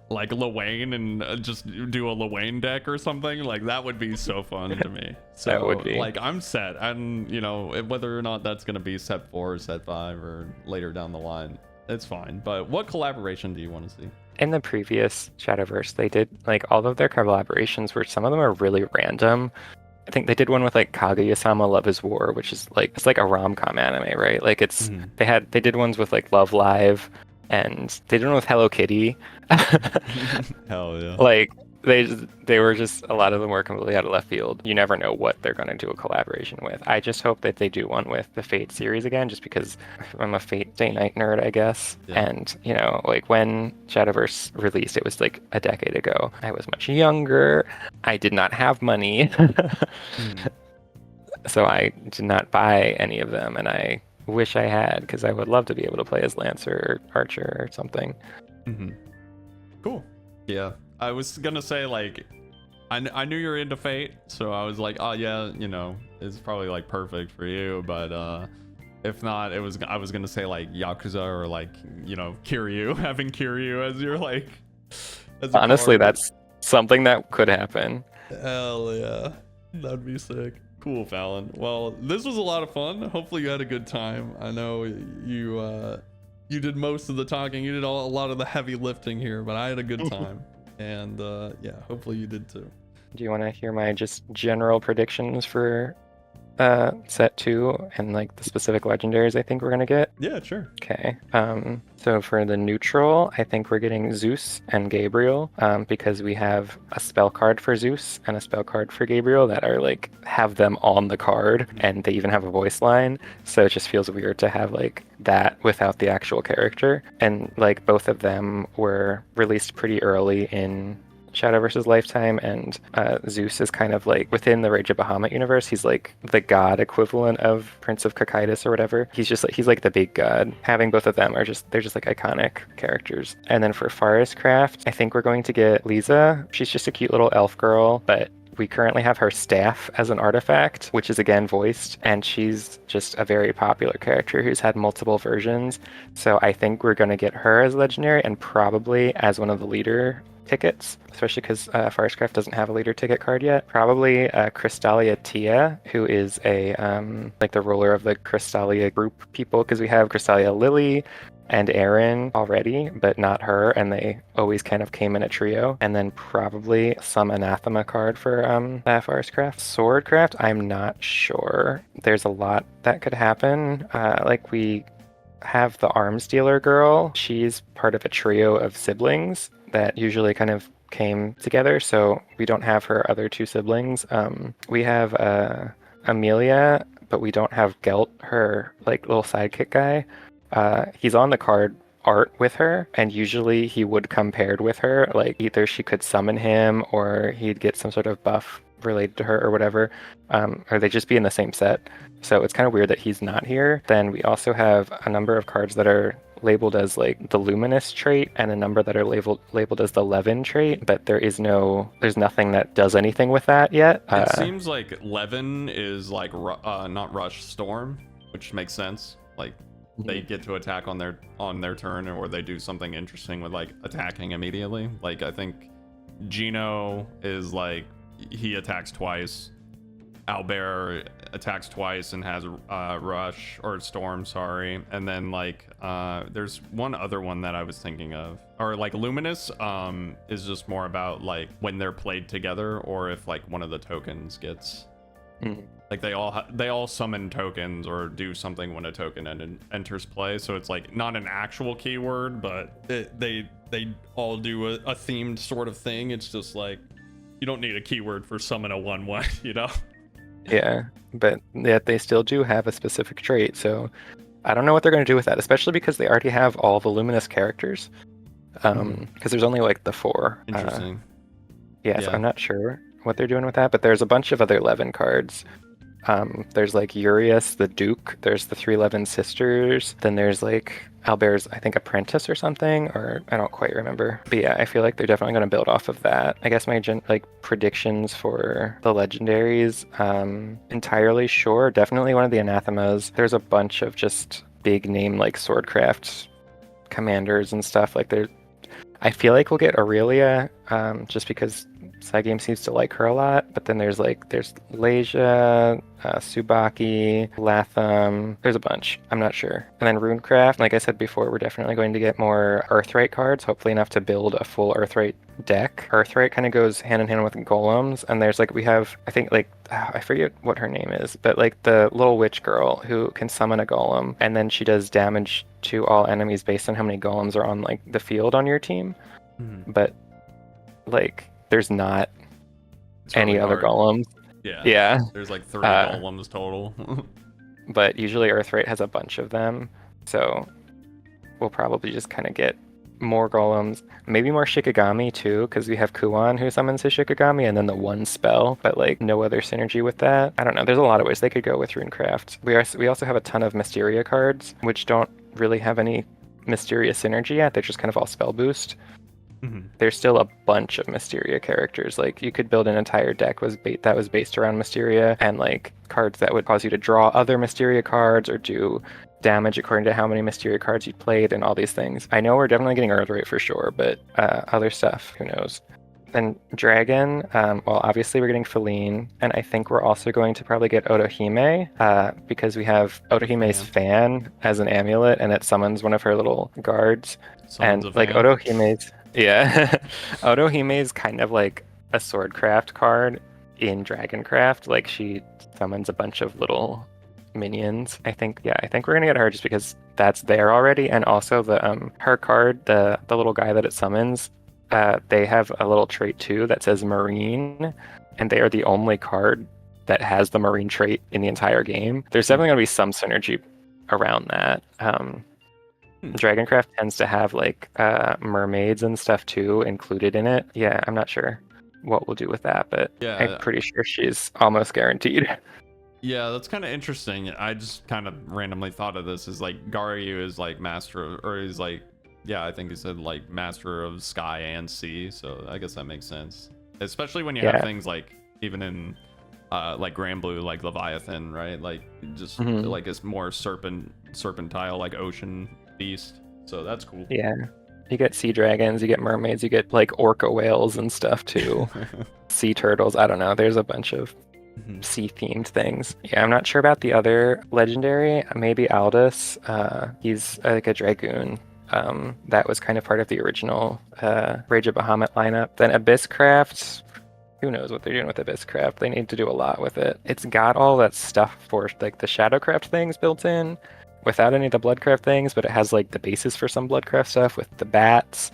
Lewayne and just do a Lewayne deck or something. Like, that would be so fun to me. So, that would be. Like, I'm set. And, you know, whether or not that's going to be set 4 or set 5 or later down the line, it's fine. But what collaboration do you want to see? In the previous Shadowverse, they did like all of their collaborations where some of them are really random. I think they did one with like Kaguya-sama Love is War, which is like, it's like a rom-com anime, right? Like it's they did ones with like Love Live, and they did one with Hello Kitty. Hell yeah. Like they were just, a lot of them were completely out of left field. You never know what they're going to do a collaboration with. I just hope that they do one with the Fate series again, just because I'm a Fate Day Night nerd, I guess. Yeah. And you know, like when Shadowverse released, it was like a decade ago. I was much younger. I did not have money, so I did not buy any of them, and I wish I had, because I would love to be able to play as Lancer or Archer or something. Cool. Yeah. I was gonna say, like, I knew you were into Fate, so I was like, oh yeah, you know, it's probably like perfect for you. But if not, I was gonna say like Yakuza or like, you know, Kiryu, having Kiryu as your like. As a Honestly, card. that's something that could happen. Hell yeah, that'd be sick. Cool, Fallon. Well, this was a lot of fun. Hopefully you had a good time. I know you did most of the talking. You did a lot of the heavy lifting here, but I had a good time. And yeah, hopefully you did too. Do you want to hear my just general predictions for set 2 and like the specific legendaries I think we're gonna get? Yeah, sure. Okay. So for the neutral, I think we're getting Zeus and Gabriel, because we have a spell card for Zeus and a spell card for Gabriel that are like, have them on the card, and they even have a voice line. So it just feels weird to have like that without the actual character. And like both of them were released pretty early in Shadowverse's lifetime, and Zeus is kind of like within the Rage of Bahamut universe. He's like the god equivalent of Prince of Cocytus or whatever. He's like the big god. Having both of them are just, they're just like iconic characters. And then for Forest Craft, I think we're going to get Lisa. She's just a cute little elf girl, but we currently have her staff as an artifact, which is again voiced, and she's just a very popular character who's had multiple versions. So I think we're going to get her as legendary, and probably as one of the leader tickets, especially because Forestcraft doesn't have a leader ticket card yet. Probably Crystalia Tia, who is a like the ruler of the Crystalia group people, because we have Crystalia Lily and Aaron already, but not her, and they always kind of came in a trio. And then probably some Anathema card for Forestcraft. Swordcraft, I'm not sure. There's a lot that could happen. Like we have the arms dealer girl. She's part of a trio of siblings that usually kind of came together, so we don't have her other two siblings. We have Amelia, but we don't have Gelt, her like little sidekick guy. He's on the card art with her, and usually he would come paired with her. Like either she could summon him, or he'd get some sort of buff related to her or whatever, or they'd just be in the same set. So it's kind of weird that he's not here. Then we also have a number of cards that are labeled as like the Luminous trait, and a number that are labeled as the Levin trait, but there's nothing that does anything with that yet. It seems like Levin is like not Rush, Storm, which makes sense. Like they get to attack on their turn, or they do something interesting with like attacking immediately. Like I think Gino is like, he attacks twice. Owlbear attacks twice and has Rush or Storm, sorry. And then like there's one other one that I was thinking of, or like Luminous is just more about like when they're played together, or if like one of the tokens gets like they all summon tokens or do something when a token enters play. So it's like not an actual keyword, but they all do a themed sort of thing. It's just like you don't need a keyword for summon a 1/1, you know. Yeah, but yet they still do have a specific trait, so I don't know what they're going to do with that, especially because they already have all the Luminous characters. Because there's only like the 4. Interesting. Yeah, so I'm not sure what they're doing with that, but there's a bunch of other Levin cards. There's like Urias the Duke, there's the 3 Levin sisters, then there's like Albert's, I think, apprentice or something, or I don't quite remember. But yeah, I feel like they're definitely going to build off of that. I guess my predictions for the legendaries, entirely sure. Definitely one of the anathemas. There's a bunch of just big name like Swordcraft commanders and stuff. Like I feel like we'll get Aurelia, just because Side game seems to like her a lot, but then there's Leisha, Tsubaki, Latham. There's a bunch. I'm not sure. And then Runecraft, like I said before, we're definitely going to get more Earthright cards, hopefully enough to build a full Earthright deck. Earthright kind of goes hand in hand with golems, and there's we have, I think I forget what her name is, but the little witch girl who can summon a golem, and then she does damage to all enemies based on how many golems are on the field on your team. But there's not any other golems. Yeah. There's 3 golems total. But usually Earthright has a bunch of them, so we'll probably just kind of get more golems, maybe more Shikigami too, because we have Kuan who summons his Shikigami and then the one spell, but no other synergy with that. I don't know. There's a lot of ways they could go with Runecraft. We also have a ton of Mysteria cards, which don't really have any Mysteria synergy yet. They're just kind of all spell boost. There's still a bunch of Mysteria characters. You could build an entire deck that was based around Mysteria, and cards that would cause you to draw other Mysteria cards or do damage according to how many Mysteria cards you played and all these things. I know we're definitely getting Earthright for sure, but other stuff, who knows? And Dragon, well, obviously we're getting Feline, and I think we're also going to probably get Otohime, because we have Otohime's fan as an amulet, and it summons one of her little guards. And Otohime's, yeah, Otohime's kind of like a Swordcraft card in Dragoncraft. She summons a bunch of little minions. I think we're gonna get her just because that's there already, and also her card, the little guy that it summons, they have a little trait too that says Marine, and they are the only card that has the Marine trait in the entire game. There's definitely gonna be some synergy around that. Dragoncraft tends to have mermaids and stuff too included in it. Yeah, I'm not sure what we'll do with that, but I'm pretty sure she's almost guaranteed. Yeah, that's kind of interesting. I just kind of randomly thought of this as Garyu is master of, or he's I think he said master of sky and sea, so I guess that makes sense, especially when you have things even in Grand Blue, Leviathan, right? Just it's more serpentile, ocean beast, so that's cool. Yeah, you get sea dragons, you get mermaids, you get orca whales and stuff too. Sea turtles, I don't know, there's a bunch of sea themed things. Yeah, I'm not sure about the other legendary. Maybe Aldous. He's a dragoon. That was kind of part of the original Rage of Bahamut lineup. Then Abysscraft, who knows what they're doing with Abysscraft. They need to do a lot with it. It's got all that stuff for the Shadowcraft things built in without any of the Bloodcraft things, but it has the basis for some Bloodcraft stuff with the bats.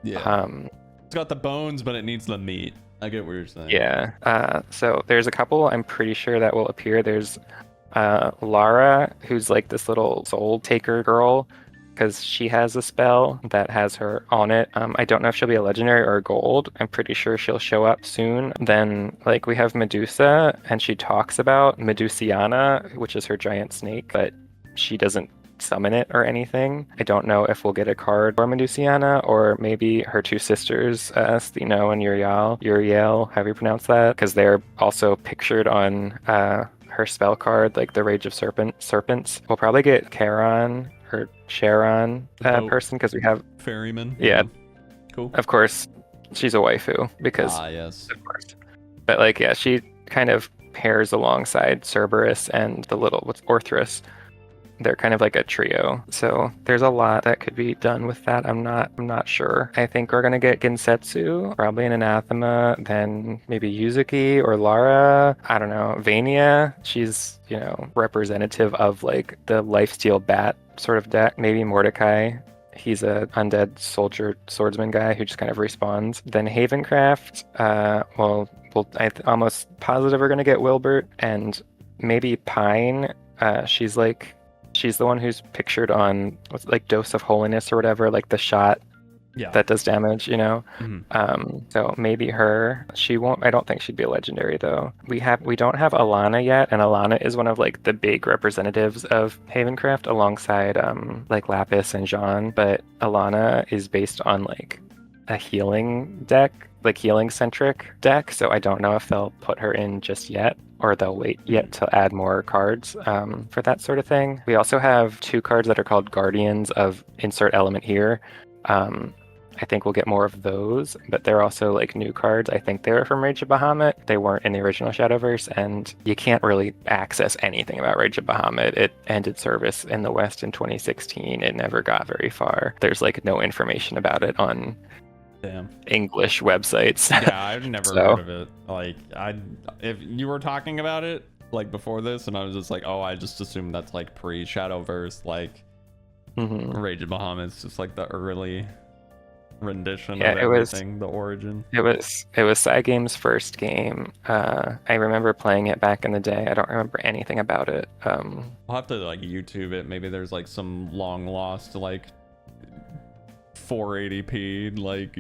Yeah. It's got the bones, but it needs the meat. I get what you're saying. Yeah. So there's a couple I'm pretty sure that will appear. There's Lara, who's this little soul taker girl, because she has a spell that has her on it. I don't know if she'll be a legendary or a gold. I'm pretty sure she'll show up soon. Then we have Medusa, and she talks about Medusiana, which is her giant snake, but she doesn't summon it or anything. I don't know if we'll get a card for Medusiana, or maybe her two sisters, Stheno and Uriel, however you pronounce that, because they're also pictured on her spell card, the Rage of Serpents. We'll probably get Charon or Charon person, because we have Ferryman. Yeah, cool. Of course, she's a waifu because yes, of course. But she kind of pairs alongside Cerberus and the little Orthrus. They're kind of a trio. So there's a lot that could be done with that. I'm not sure. I think we're gonna get Gensetsu, probably an Anathema, then maybe Yuzuki or Lara. I don't know. Vania, she's, representative of the lifesteal bat sort of deck. Maybe Mordecai. He's a undead swordsman guy who just kind of respawns. Then Havencraft, I'm almost positive we're gonna get Wilbert, and maybe Pine. She's the one who's pictured on Dose of Holiness or whatever, the shot that does damage, So maybe her. She won't. I don't think she'd be a legendary though. We don't have Alana yet, and Alana is one of the big representatives of Havencraft alongside Lapis and Jean. But Alana is based on a healing deck, healing centric deck. So I don't know if they'll put her in just yet, or they'll wait yet to add more cards for that sort of thing. We also have two cards that are called Guardians of Insert Element here. I think we'll get more of those, but they're also like new cards. I think they were from Rage of Bahamut. They weren't in the original Shadowverse, and you can't really access anything about Rage of Bahamut. It ended service in the West in 2016. It never got very far. There's like no information about it on Damn. English websites. Yeah, I've never So- heard of it. Like, if you were talking about it like before this, and I was just like, oh, I just assumed that's like pre-Shadowverse, like Mhm. Rage of Bahamut's just like the early rendition Yeah, of it was- everything, the origin. It was Cygame's first game. I remember playing it back in the day. I don't remember anything about it. I'll have to like YouTube it. Maybe there's like some long lost like 480p like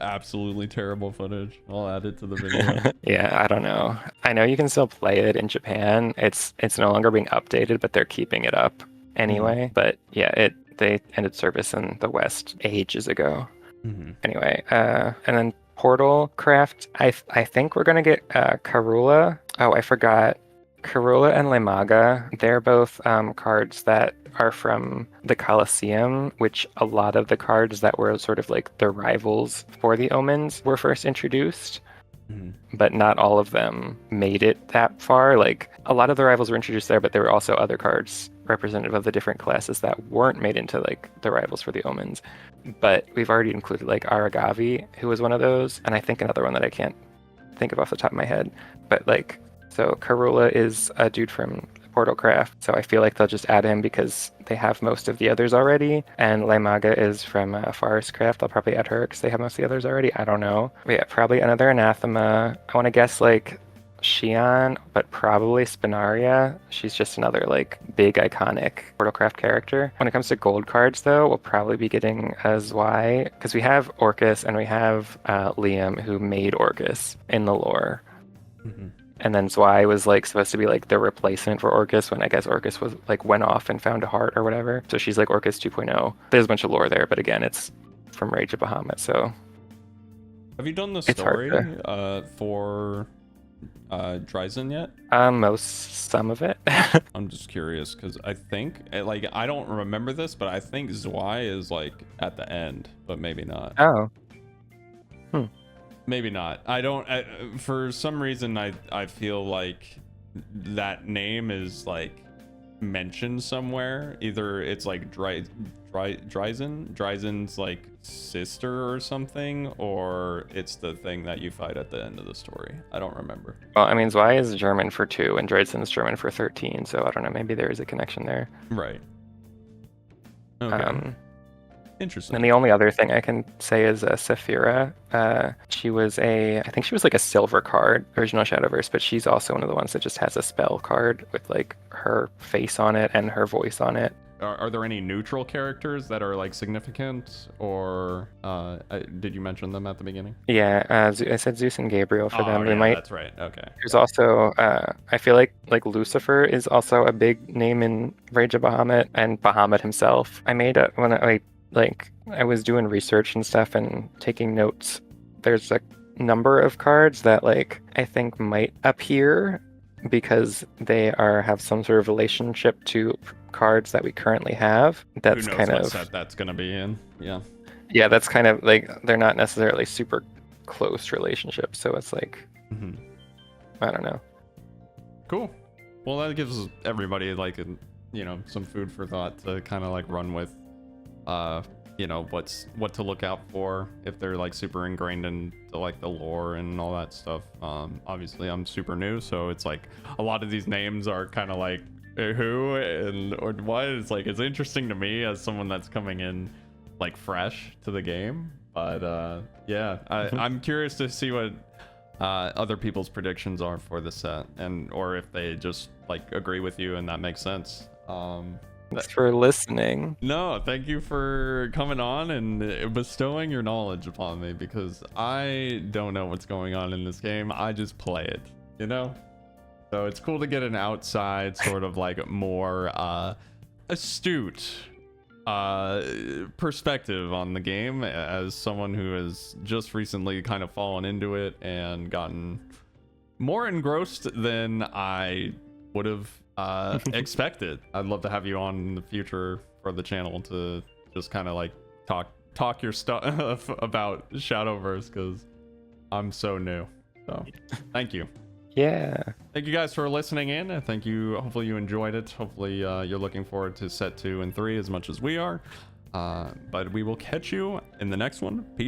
absolutely terrible footage. I'll add it to the video. Yeah, I don't know. I know you can still play it in Japan. It's no longer being updated, but they're keeping it up anyway. But yeah, they ended service in the West ages ago. Mhm. Anyway, and then Portal Craft. I think we're gonna get Karula. Oh, I forgot. Karula and Lemaga. They're both cards that are from the Colosseum, which a lot of the cards that were sort of like the rivals for the Omens were first introduced. Mhm. But not all of them made it that far. Like a lot of the rivals were introduced there, but there were also other cards representative of the different classes that weren't made into like the rivals for the Omens. But we've already included like Aragavi, who was one of those, and I think another one that I can't think of off the top of my head. But like, so Karula is a dude from Portal Craft, so I feel like they'll just add him because they have most of the others already. And Lemaga is from Forest Craft. They'll probably add her because they have most of the others already. I don't know. But yeah, probably another Anathema. I want to guess like Xion, but probably Spinaria. She's just another like big iconic Portal Craft character. When it comes to gold cards, though, we'll probably be getting Zwei because we have Orcus and we have Liam, who made Orcus in the lore. Mhm. And then Zwei was like supposed to be like the replacement for Orcus when I guess Orcus was like went off and found a heart or whatever. So she's like Orcus 2.0. There's a bunch of lore there, but again, it's from Rage of Bahamut. So Have you done the It's hard story for Dryzen yet? some of it. I'm just curious because I think like I don't remember this, but I think Zwei is like at the end, but maybe not. Oh, Maybe not. I don't. For some reason, I feel like that name is like mentioned somewhere. Either it's like Dryzen's like sister or something, or it's the thing that you fight at the end of the story. I don't remember. well, I mean, Zwei is German for 2 and Dryzen is German for 13. So I don't know. Maybe there is a connection there. Right. Okay. Interesting. And the only other thing I can say is Saphira. She was I think she was like a silver card, original Shadowverse, but she's also one of the ones that just has a spell card with like her face on it and her voice on it. Are there any neutral characters that are like significant, or did you mention them at the beginning? Yeah, I said Zeus and Gabriel for them. We Yeah, might. that's right. Okay. There's also, I feel like Lucifer is also a big name in Rage of Bahamut and Bahamut himself. I made when I was doing research and stuff and taking notes. There's a number of cards that like I think might appear because they have some sort of relationship to cards that we currently have. That's Who knows kind what of set that's gonna be in? Yeah. yeah. That's kind of like they're not necessarily super close relationships, so it's like Mhm. I don't know. Cool. Well, that gives everybody like some food for thought to kind of like run with. What to look out for if they're like super ingrained into like the lore and all that stuff. Obviously I'm super new, so it's like a lot of these names are kind of like who and or what. It's like it's interesting to me as someone that's coming in like fresh to the game, but yeah, I'm curious to see what other people's predictions are for the set, and or if they just like agree with you and that makes sense. Thanks for listening. No, thank you for coming on and bestowing your knowledge upon me, because I don't know what's going on in this game. I just play it, So it's cool to get an outside sort of like more astute perspective on the game as someone who has just recently kind of fallen into it and gotten more engrossed than I would have expected. I'd love to have you on in the future for the channel to just kind of like talk talk your stuff about Shadowverse because I'm so new. So thank you. Yeah. Thank you guys for listening in. Thank you. Hopefully you enjoyed it. Hopefully you're looking forward to set 2 and 3 as much as we are. But we will catch you in the next one. Peace.